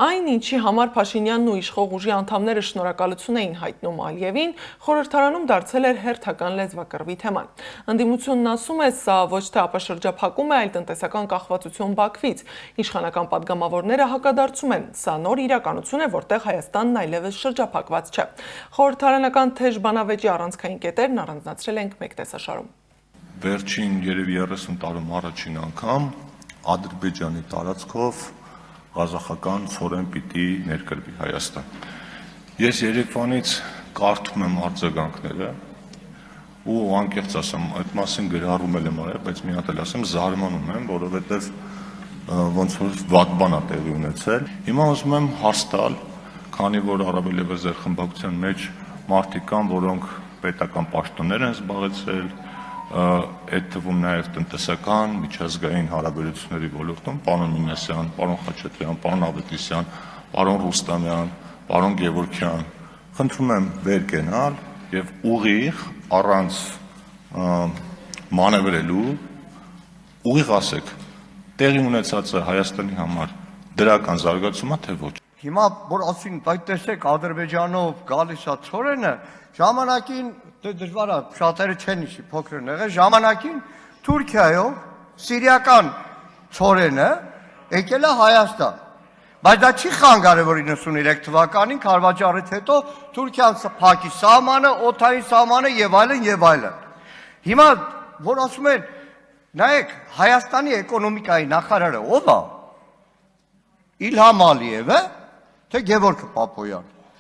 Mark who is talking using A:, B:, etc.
A: Այն, ինչի համար Փաշինյանն ու իշխող ուժի անդամները շնորհակալություն էին հայտնում Ալիևին, խորհրդարանում դարձել էր հերթական լեզվակռվի թեման։ Ընդդիմությունն ասում է, սա ոչ թե ապաշրջափակում է, այլ տնտեսական կախվածություն Բաքվից։ Իշխանական падգամավորները հակադարձում են, սա նոր իրականություն է, որտեղ Հայաստանն այլևս շրջափակված չէ։ Խորհրդարանական թեժ բանավեճի առանցքային կետերն առանձնացրել ենք մեկ տեսաշարում։
B: Վերջին երևի 30 տարում առաջին անգամ Ադրբեջանի տարածքով Ղազախական ցորեն պիտի ներկրվի Հայաստան։ Ես երեկվանից կարդում եմ արձագանքները ու անկեղծ ասեմ, այդ մասին գրառում եմ արել, բայց մի հատ էլ ասեմ, զարմանում եմ, որովհետև ոնց որ վատ բան է տեղի ունեցել։ Հիմա ուզում եմ հարց տալ, քանի որ առավել եւս ձեր խմբակցության մեջ մարդիկ կան, որոնք պետական պաշտոններ են զբաղեցրել, այդ թվում նաև տնտեսական, միջազգային հարաբերությունների ոլորտում, պարոն Մինասյան, պարոն Խաչատրյան, պարոն Ավետիսյան, պարոն Ռուստամյան, պարոն Գևորգյան, խնդրում եմ վեր կենալ եւ ուղիղ առանց մանևրելու, ուղիղ ասեք, տեղի ունեցածը Հայաստանի համար դրական զարգացում է թե ոչ։
C: Հիմա որ ասին, այդ տեսեք Ադրբեջանով գալիս է ցորենը, ժամանակին դժվար է, շատերը չեն իշի, փոքրն եղել, ժամանակին Թուրքիայով սիրիական ցորենը եկել է Հայաստան։ Բայց դա չի խանգարել, որ 93 թվականին Քարվաճարից հետո Թուրքիան փակի սահմանը, օդային սահմանը եւ այլն եւ այլն։ Հիմա որ ասում են, նայեք, Հայաստանի էկոնոմիկայի նախարարը ով է։ Իլհամ Ալիևը, թե Գևորգ Պապոյան։